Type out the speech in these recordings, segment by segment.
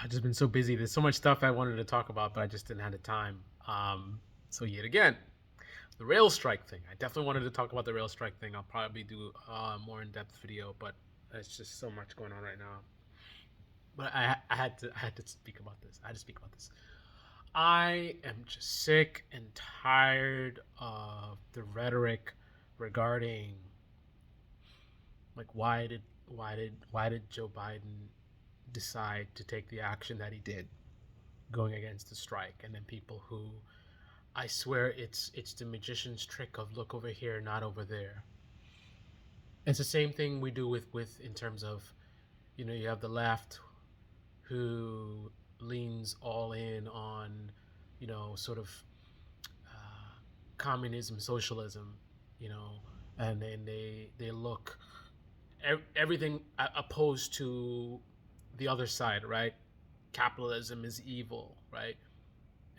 I've just been so busy. There's so much stuff I wanted to talk about, but I just didn't have the time. So yet again, the rail strike thing. I definitely wanted to talk about the rail strike thing. I'll probably do a more in-depth video, but there's just so much going on right now. But I had to speak about this. I had to speak about this. I am just sick and tired of the rhetoric regarding like why did Joe Biden decide to take the action that he did going against the strike, and then people who, I swear, it's the magician's trick of look over here, not over there. It's the same thing we do with in terms of, you have the left who leans all in on, sort of communism, socialism, you know, and then they look everything opposed to the other side, right? Capitalism is evil, right?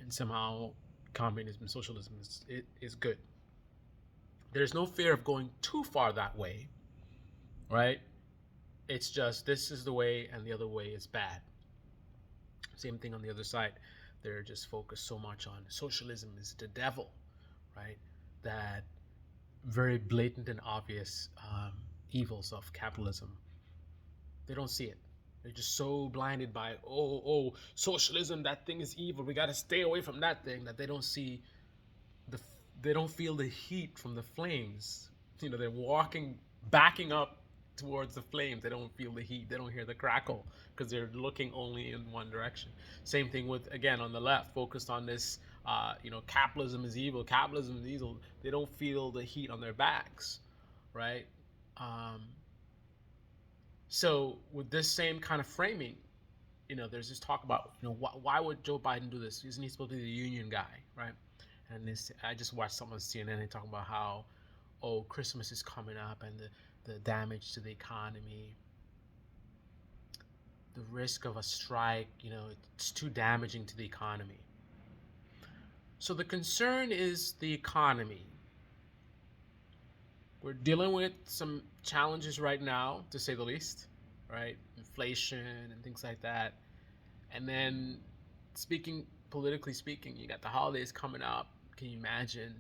And somehow communism, socialism is good. There's no fear of going too far that way, right? It's just this is the way and the other way is bad. Same thing on the other side. They're just focused so much on socialism is the devil, right? That very blatant and obvious evils of capitalism. They don't see it. They're just so blinded by socialism. That thing is evil. We got to stay away from that thing. That they don't see the they don't feel the heat from the flames. They're walking, backing up towards the flames. They don't feel the heat. They don't hear the crackle because they're looking only in one direction. Same thing with, again, on the left, focused on this. Capitalism is evil. Capitalism is evil. They don't feel the heat on their backs, right? Um, so with this same kind of framing, there's this talk about, why would Joe Biden do this? Isn't he supposed to be the union guy, right? And this, I just watched someone on CNN and talking about how, Christmas is coming up and the damage to the economy, the risk of a strike, it's too damaging to the economy. So the concern is the economy. We're dealing with some challenges right now, to say the least, right? Inflation and things like that. And then, politically speaking, you got the holidays coming up. Can you imagine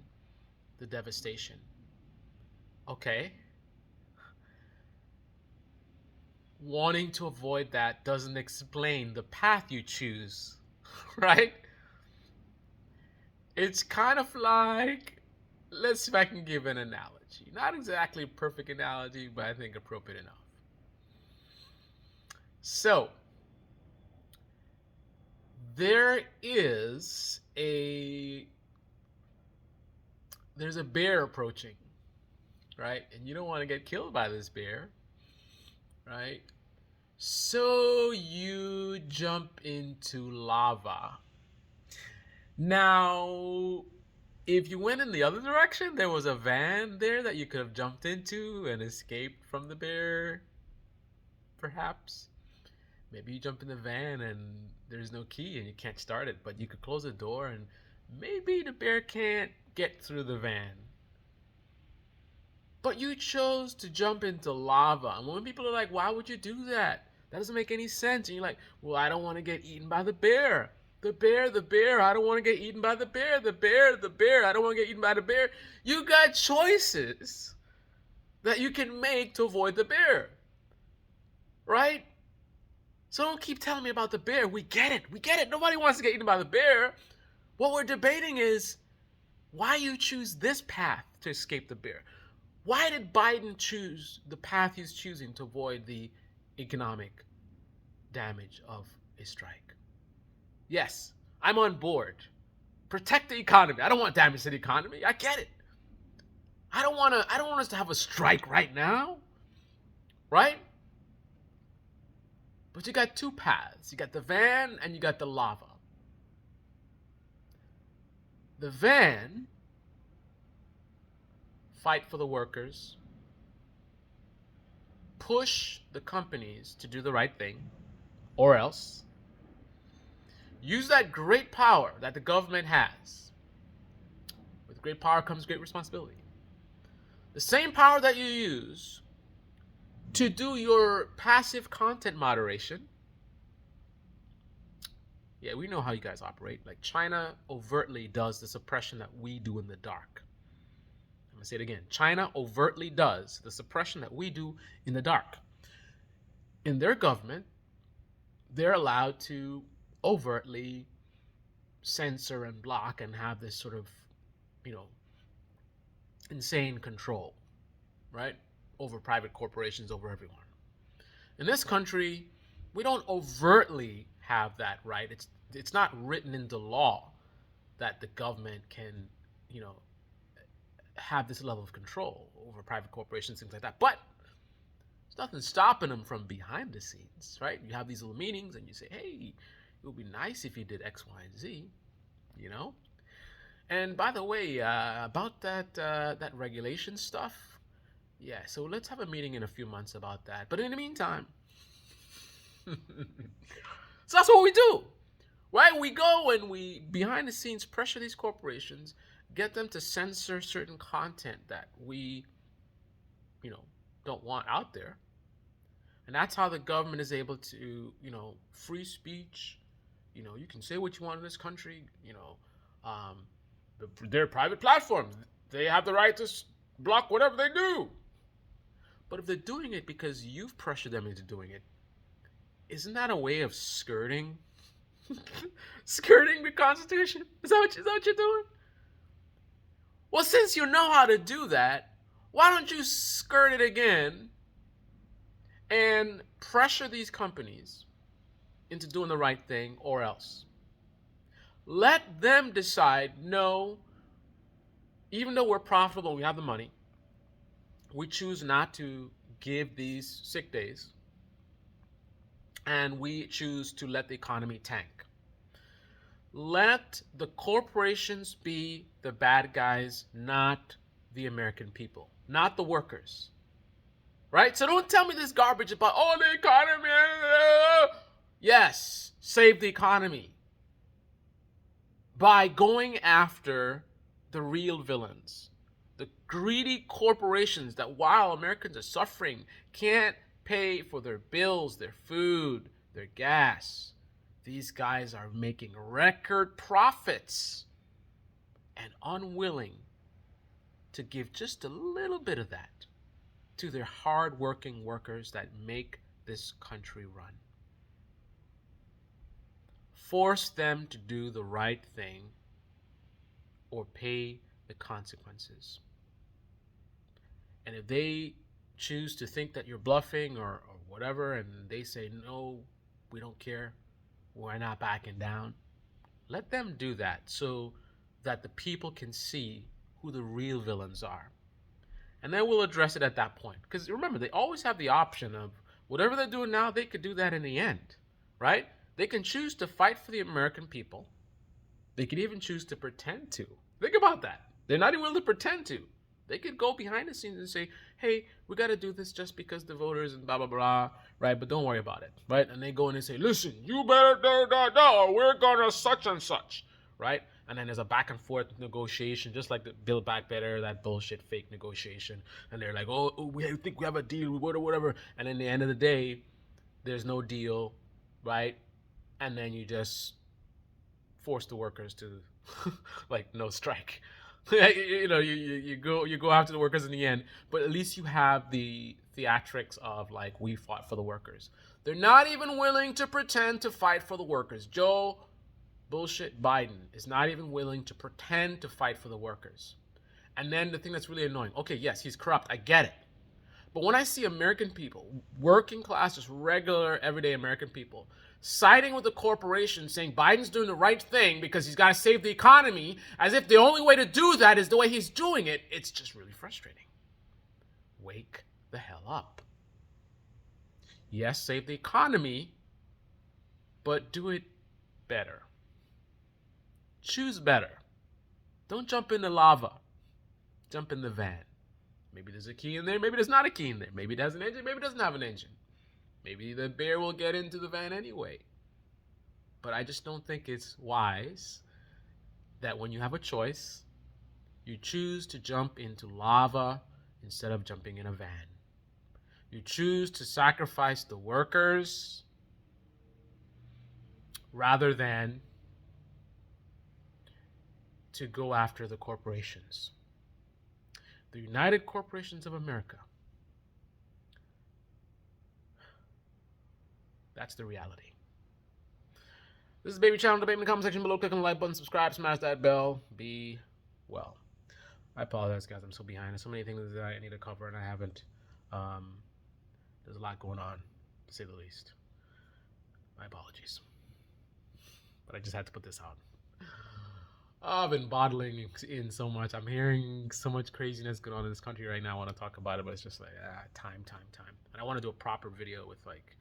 the devastation? Okay. Wanting to avoid that doesn't explain the path you choose, right? It's kind of like, let's see if I can give an analogy. Not exactly a perfect analogy, but I think appropriate enough. So, there is there's a bear approaching, right? And you don't want to get killed by this bear, right? So you jump into lava. Now, if you went in the other direction, there was a van there that you could have jumped into and escaped from the bear, perhaps. Maybe you jump in the van and there's no key and you can't start it, but you could close the door and maybe the bear can't get through the van. But you chose to jump into lava. And when people are like, why would you do that? That doesn't make any sense. And you're like, well, I don't want to get eaten by the bear. The bear, I don't want to get eaten by the bear. The bear, I don't want to get eaten by the bear. You got choices that you can make to avoid the bear. Right? So don't keep telling me about the bear. We get it. Nobody wants to get eaten by the bear. What we're debating is why you choose this path to escape the bear. Why did Biden choose the path he's choosing to avoid the economic damage of a strike? Yes, I'm on board. Protect the economy. I don't want damage to the economy. I get it. I don't want us to have a strike right now. Right? But you got two paths. You got the van and you got the lava. The van, fight for the workers, push the companies to do the right thing, or else use that great power that the government has. With great power comes great responsibility. The same power that you use to do your passive content moderation, Yeah, we know how you guys operate. Like China overtly does the suppression that we do in the dark. I'm gonna say it again. China overtly does the suppression that we do in the dark. In their government, they're allowed to overtly censor and block and have this sort of, you know, insane control, right? Over private corporations, over everyone. In this country, we don't overtly have that right. It's not written into law that the government can, you know, have this level of control over private corporations, things like that. But there's nothing stopping them from behind the scenes, right? You have these little meetings and you say, hey, it would be nice if you did X, Y, and Z, you know? And by the way, about that regulation stuff, yeah. So let's have a meeting in a few months about that. But in the meantime, so that's what we do, right? We go and we behind the scenes pressure these corporations, get them to censor certain content that we, you know, don't want out there, and that's how the government is able to, you know, free speech. You know, you can say what you want in this country. You know, they're private platforms. They have the right to block whatever they do. But if they're doing it because you've pressured them into doing it, isn't that a way of skirting skirting the Constitution? Is that what you're doing? Well, since you know how to do that, why don't you skirt it again and pressure these companies into doing the right thing, or else let them decide, no, even though we're profitable and we have the money, we choose not to give these sick days and we choose to let the economy tank. Let the corporations be the bad guys, not the American people, not the workers. Right? So don't tell me this garbage about, oh, the economy. Yes, save the economy by going after the real villains, the greedy corporations that, while Americans are suffering, can't pay for their bills, their food, their gas. These guys are making record profits and unwilling to give just a little bit of that to their hard-working workers that make this country run. Force them to do the right thing or pay the consequences. And if they choose to think that you're bluffing or whatever, and they say, no, we don't care, we're not backing down, let them do that so that the people can see who the real villains are. And then we'll address it at that point. Because remember, they always have the option of whatever they're doing now, they could do that in the end, right? They can choose to fight for the American people. They could even choose to pretend to. Think about that. They're not even willing to pretend to. They could go behind the scenes and say, hey, we got to do this just because the voters and blah, blah, blah, right? But don't worry about it, right? And they go in and say, listen, you better do, or we're going to such and such, right? And then there's a back and forth negotiation, just like the Build Back Better, that bullshit fake negotiation. And they're like, oh, we think we have a deal, whatever. And in the end of the day, there's no deal, right? And then you just force the workers to, like, no strike. You know, you go after the workers in the end, but at least you have the theatrics of, like, we fought for the workers. They're not even willing to pretend to fight for the workers. Joe bullshit Biden is not even willing to pretend to fight for the workers. And then the thing that's really annoying, okay, yes, he's corrupt, I get it. But when I see American people, working class, just regular, everyday American people, siding with the corporation, saying Biden's doing the right thing because he's got to save the economy, as if the only way to do that is the way he's doing it, it's just really frustrating. Wake the hell up. Yes, save the economy, but do it better. Choose better. Don't jump in the lava. Jump in the van. Maybe there's a key in there, maybe there's not a key in there. Maybe it has an engine, maybe it doesn't have an engine. Maybe the bear will get into the van anyway. But I just don't think it's wise that when you have a choice, you choose to jump into lava instead of jumping in a van. You choose to sacrifice the workers rather than to go after the corporations. The United Corporations of America. That's the reality. This is Baby Channel. Debate in the comment section below. Click on the like button, subscribe, smash that bell. Be well. I apologize, guys. I'm so behind. There's so many things that I need to cover, and I haven't. There's a lot going on, to say the least. My apologies. But I just had to put this out. I've been bottling in so much. I'm hearing so much craziness going on in this country right now. I want to talk about it, but it's just like, time. And I want to do a proper video with, like,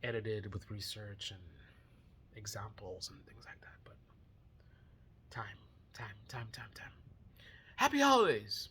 edited with research and examples and things like that. But time. Happy holidays.